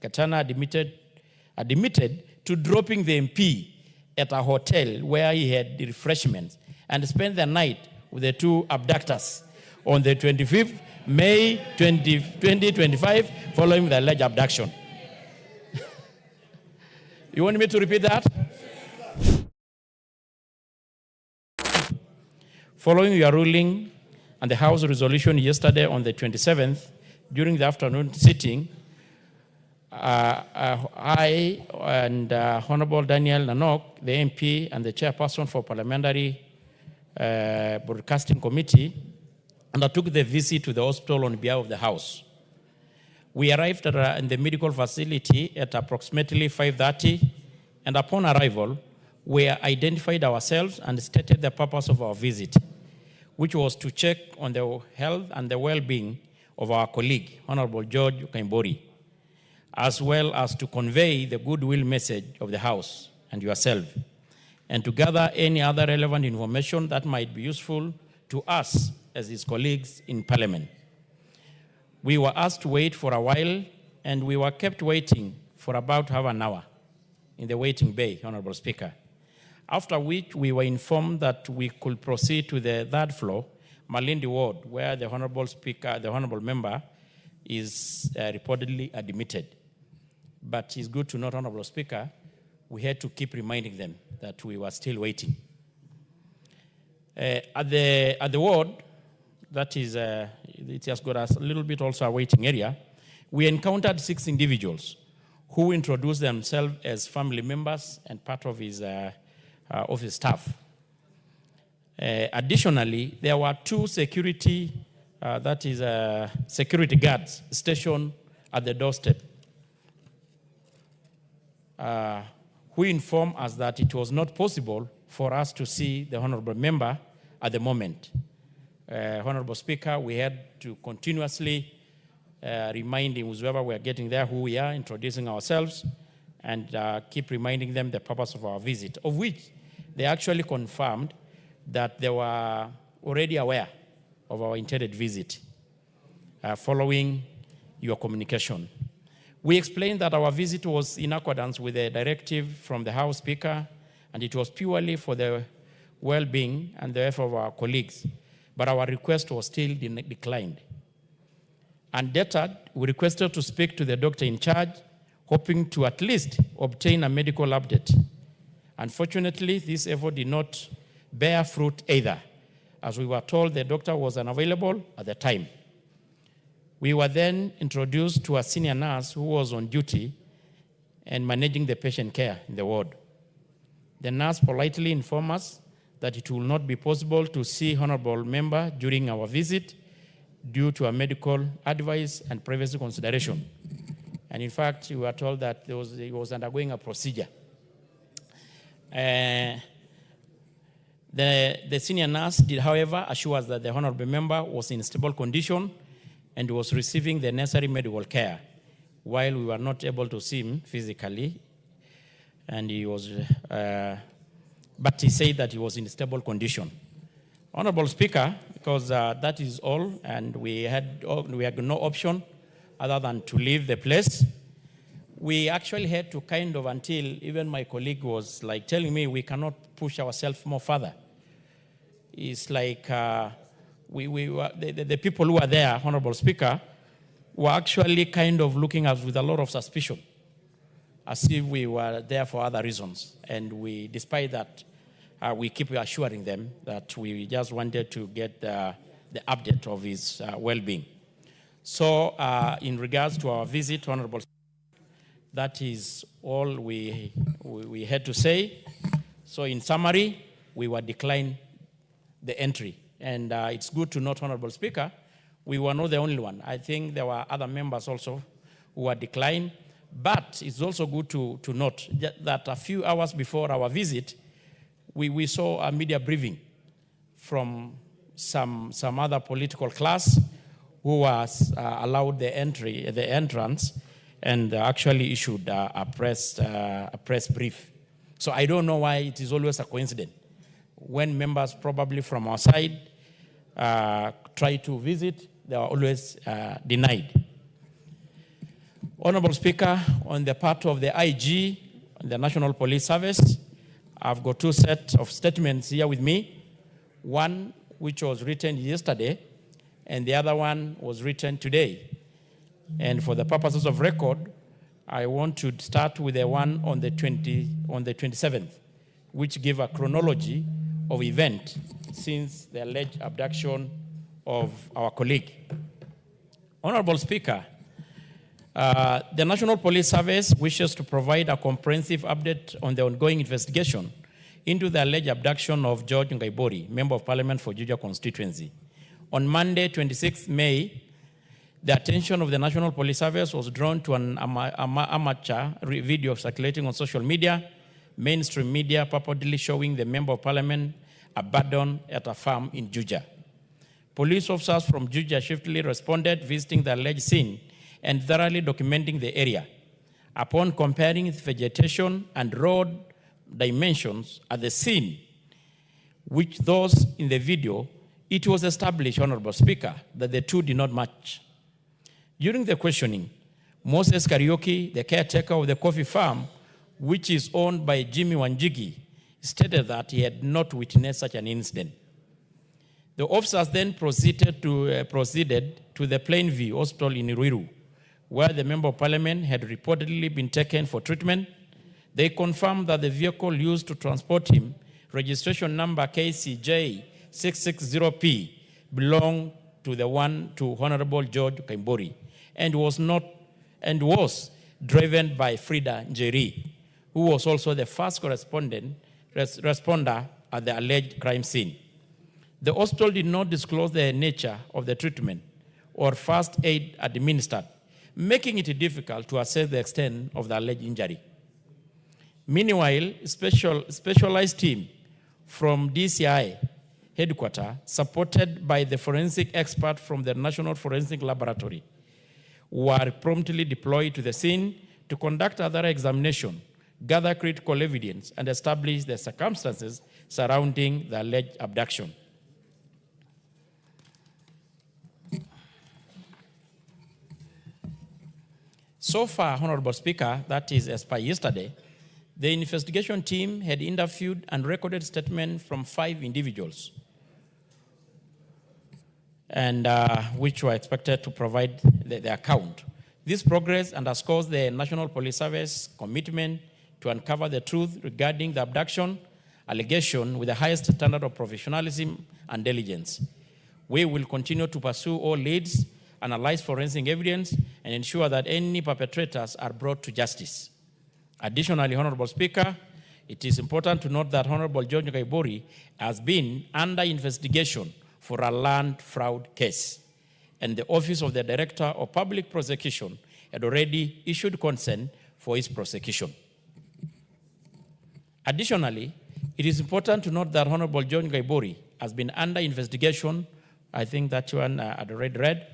Katana admitted to dropping the MP at a hotel where he had the refreshments and spent the night with the two abductors on the 25th May 2025 following the alleged abduction. You want me to repeat that? Following your ruling and the House resolution yesterday on the 27th, during the afternoon sitting, I and Honorable Daniel Nanok, the MP and the chairperson for Parliamentary Broadcasting Committee, undertook the visit to the hospital on behalf of the House. We arrived in the medical facility at approximately 5:30, and upon arrival, we identified ourselves and stated the purpose of our visit, which was to check on the health and the well-being of our colleague, Honorable George Koimburi, as well as to convey the goodwill message of the House and yourself, and to gather any other relevant information that might be useful to us as his colleagues in Parliament. We were asked to wait for a while, and we were kept waiting for about half an hour in the waiting bay, Honorable Speaker, after which we were informed that we could proceed to the third floor, Malindi Ward, where the Honorable Speaker, the Honorable Member, is reportedly admitted. But it's good to note, Honorable Speaker, we had to keep reminding them that we were still waiting. At the ward, that is, it has got us a little bit also a waiting area, we encountered 6 individuals who introduced themselves as family members and part of his office staff. Additionally, there were 2 security guards stationed at the doorstep, who informed us that it was not possible for us to see the Honorable Member at the moment. Honorable Speaker, we had to continuously reminding whoever we are getting there who we are, introducing ourselves, and keep reminding them the purpose of our visit, of which they actually confirmed that they were already aware of our intended visit following your communication. We explained that our visit was in accordance with the directive from the House Speaker, and it was purely for the well-being and the effort of our colleagues, but our request was still declined. Undeterred, we requested to speak to the doctor in charge, hoping to at least obtain a medical update. Unfortunately, this effort did not bear fruit either, as we were told the doctor was unavailable at the time. We were then introduced to a senior nurse who was on duty and managing the patient care in the ward. The nurse politely informed us that it will not be possible to see Honorable Member during our visit due to a medical advice and privacy consideration. And in fact, we were told that he was undergoing a procedure. The senior nurse did, however, assure us that the Honorable Member was in stable condition and was receiving the necessary medical care, while we were not able to see him physically. And he was, but he said that he was in stable condition. Honorable Speaker, because that is all, and we had no option other than to leave the place, we actually had to kind of, until even my colleague was like telling me we cannot push ourselves more further. It's like the people who were there, Honorable Speaker, were actually kind of looking at us with a lot of suspicion, as if we were there for other reasons. And we, despite that, we keep assuring them that we just wanted to get the update of his well-being. So in regards to our visit, Honorable Speaker, that is all we had to say. So in summary, we were declined the entry. And it's good to note, Honorable Speaker, we were not the only one. I think there were other members also who were declined. But it's also good to note that a few hours before our visit, we saw a media briefing from some other political class who was allowed the entrance, and actually issued a press brief. So I don't know why it is always a coincidence when members probably from our side try to visit, they are always denied. Honorable Speaker, on the part of the IG, the National Police Service, I've got two sets of statements here with me. One which was written yesterday, and the other one was written today. And for the purposes of record, I want to start with the one on the 27th, which give a chronology of event since the alleged abduction of our colleague. Honorable Speaker, the National Police Service wishes to provide a comprehensive update on the ongoing investigation into the alleged abduction of George Koimburi, Member of Parliament for Juja constituency. On Monday, 26 May, the attention of the National Police Service was drawn to an amateur video circulating on social media, mainstream media, purportedly showing the Member of Parliament abandoned at a farm in Juja. Police officers from Juja swiftly responded, visiting the alleged scene and thoroughly documenting the area. Upon comparing its vegetation and road dimensions at the scene, which those in the video, it was established, Honorable Speaker, that the two did not match. During the questioning, Moses Karaoke, the caretaker of the coffee farm, which is owned by Jimmy Wanjigi, stated that he had not witnessed such an incident. The officers then proceeded to the Plainview Hospital in Ruiru, where the Member of Parliament had reportedly been taken for treatment. They confirmed that the vehicle used to transport him, registration number KCJ 660P, belonged to Honorable George Koimburi and was driven by Frida Njeri, who was also the first responder at the alleged crime scene. The hospital did not disclose the nature of the treatment or first aid administered, making it difficult to assess the extent of the alleged injury. Meanwhile, specialized team from DCI headquarters, supported by the forensic expert from the National Forensic Laboratory, were promptly deployed to the scene to conduct other examination, gather critical evidence, and establish the circumstances surrounding the alleged abduction. So far, Honorable Speaker, that is as per yesterday, the investigation team had interviewed and recorded statements from 5 individuals, and which were expected to provide the account. This progress underscores the National Police Service commitment to uncover the truth regarding the abduction allegation with the highest standard of professionalism and diligence. We will continue to pursue all leads, analyze forensic evidence, and ensure that any perpetrators are brought to justice. Additionally, Honorable Speaker, it is important to note that Honorable George Koimburi has been under investigation for a land fraud case, and the Office of the Director of Public Prosecution had already issued consent for his prosecution. Additionally, it is important to note that Honorable George Koimburi has been under investigation, I think that one I'd already read.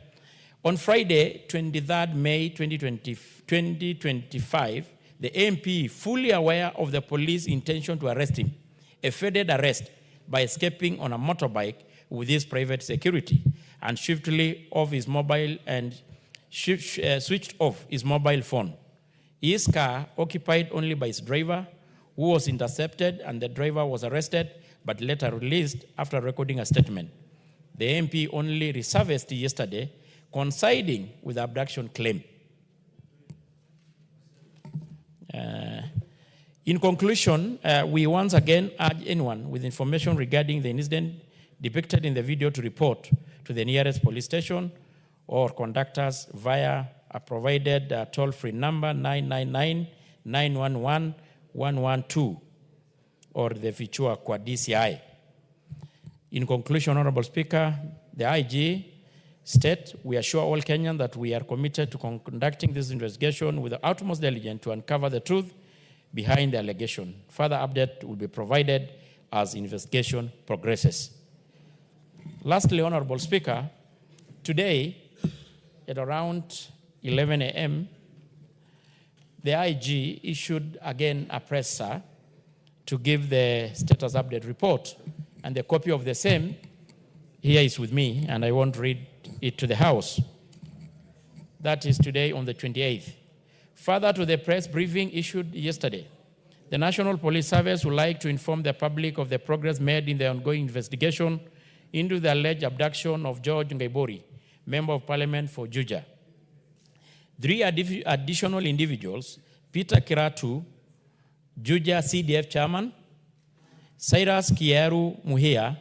On Friday, 23rd May 2025, the MP, fully aware of the police intention to arrest him, evaded arrest by escaping on a motorbike with his private security and swiftly off his mobile and switched off his mobile phone. His car, occupied only by his driver, who was intercepted, and the driver was arrested but later released after recording a statement. The MP only resurfaced yesterday, coinciding with the abduction claim. In conclusion, we once again urge anyone with information regarding the incident depicted in the video to report to the nearest police station or contact us via a provided toll-free number 999-911-112 or the Vichua kwa DCI. In conclusion, Honorable Speaker, the IG state, we assure all Kenyans that we are committed to conducting this investigation with the utmost diligence to uncover the truth behind the allegation. Further update will be provided as investigation progresses. Lastly, Honorable Speaker, today at around 11 a.m., the IG issued again a presser to give the status update report, and the copy of the same here is with me, and I won't read it to the House. That is today on the 28th. Further to the press briefing issued yesterday, the National Police Service would like to inform the public of the progress made in the ongoing investigation into the alleged abduction of George Koimburi, Member of Parliament for Juja. 3 additional individuals, Peter Kiratu, Juja CDF Chairman, Cyrus Kieru Muhia,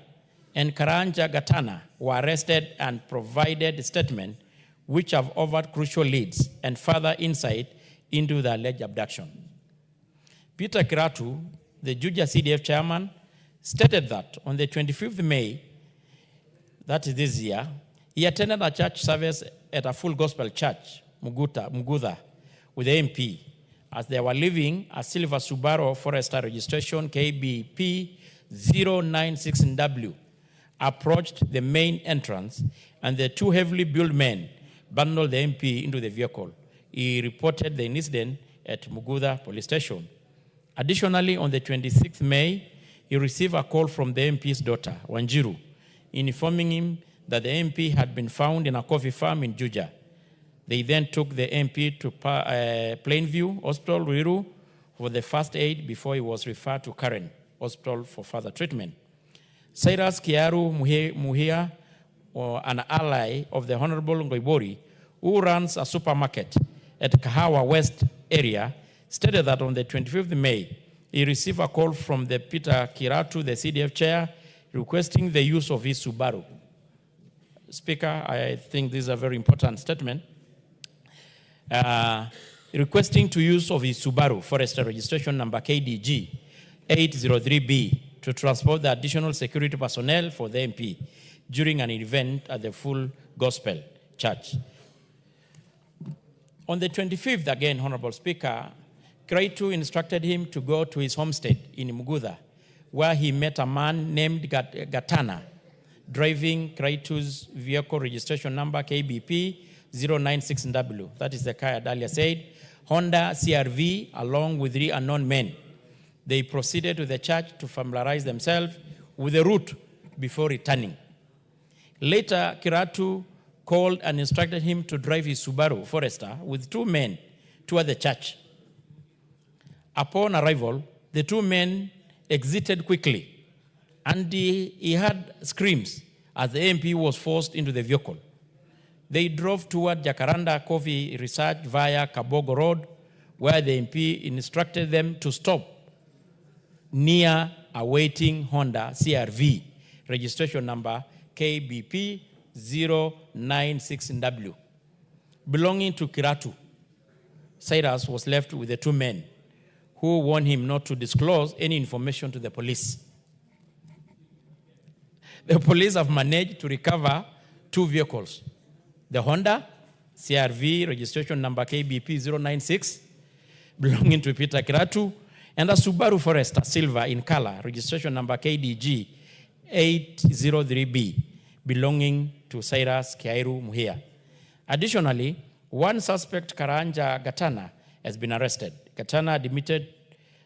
and Karanja Gatana, were arrested and provided statements which have offered crucial leads and further insight into the alleged abduction. Peter Kiratu, the Juja CDF chairman, stated that on the 25th May, that is this year, he attended a church service at a full gospel church, Mugudha, with the MP, as they were leaving a silver Subaru Forester registration KBP 096W, approached the main entrance, and the 2 heavily built men bundled the MP into the vehicle. He reported the incident at Mugudha police station. Additionally, on the 26th May, he received a call from the MP's daughter, Wanjiru, informing him that the MP had been found in a coffee farm in Juja. They then took the MP to Plainview Hospital, Ruiru, for the first aid before he was referred to Karen Hospital for further treatment. Cyrus Kiaru Muhia, an ally of the Honorable Koimburi, who runs a supermarket at Kahawa West area, stated that on the 25th May, he received a call from the Peter Kiratu, the CDF chair, requesting the use of his Subaru. Speaker, I think this is a very important statement. Requesting to use of his Subaru Forester registration number KDG 803B to transport the additional security personnel for the MP during an event at the Full Gospel Church. On the 25th, again, Honorable Speaker, Kraitu instructed him to go to his homestead in Mugudha, where he met a man named Gatana, driving Kraitu's vehicle registration number KBP 096W. That is the car I had earlier said. Honda CRV, along with 3 unknown men. They proceeded to the church to familiarize themselves with the route before returning. Later, Kiratu called and instructed him to drive his Subaru Forester with 2 men toward the church. Upon arrival, the 2 men exited quickly, and he heard screams as the MP was forced into the vehicle. They drove toward Jacaranda Coffee Research via Kabogo Road, where the MP instructed them to stop near a waiting Honda CRV, registration number KBP 096W, belonging to Kiratu. Cyrus was left with the 2 men, who warned him not to disclose any information to the police. The police have managed to recover 2 vehicles. The Honda CRV registration number KBP 096, belonging to Peter Kiratu, and a Subaru Forester Silver in color, registration number KDG 803B, belonging to Cyrus Kiairu Muhia. Additionally, 1 suspect, Karanja Gatana, has been arrested. Gatana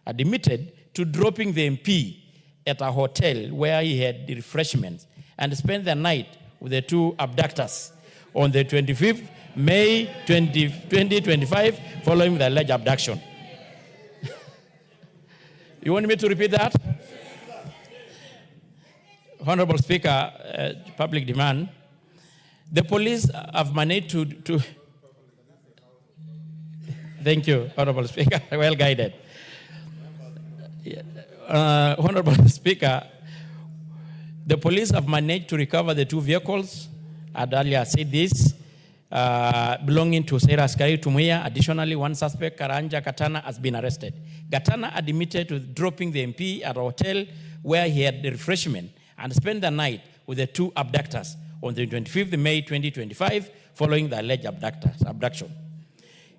admitted to dropping the MP at a hotel where he had the refreshments and spent the night with the 2 abductors on the 25th May 2025, following the alleged abduction. You want me to repeat that? Honorable Speaker, public demand. The police have managed to thank you, Honorable Speaker, well guided. Honorable Speaker, the police have managed to recover the 2 vehicles. I had earlier said this, belonging to Cyrus Kiairu Muhia. Additionally, 1 suspect, Karanja Gatana, has been arrested. Gatana admitted to dropping the MP at a hotel where he had the refreshment and spent the night with the 2 abductors on the 25th May 2025, following the alleged abduction.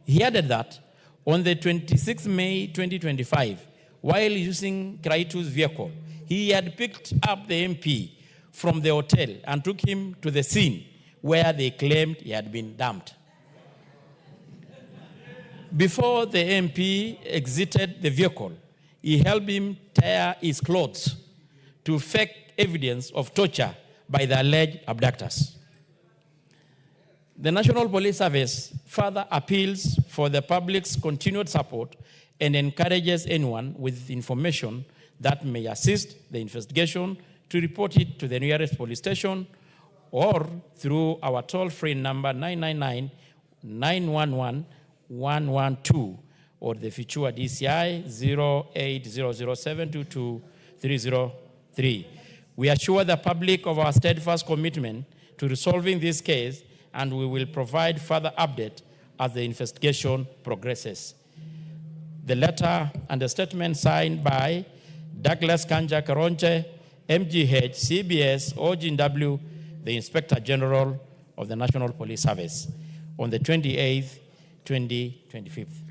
He added that on the 26th May 2025, while using Kraitu's vehicle, he had picked up the MP from the hotel and took him to the scene where they claimed he had been dumped. Before the MP exited the vehicle, he helped him tear his clothes to fake evidence of torture by the alleged abductors. The National Police Service further appeals for the public's continued support and encourages anyone with information that may assist the investigation to report it to the nearest police station or through our toll-free number 999-911-112 or the Fichua DCI 0800722303. We assure the public of our steadfast commitment to resolving this case, and we will provide further update as the investigation progresses. The letter and the statement signed by Douglas Kanja Karonche, MGH, CBS, OGW, the Inspector General of the National Police Service, on the 28th, 2025.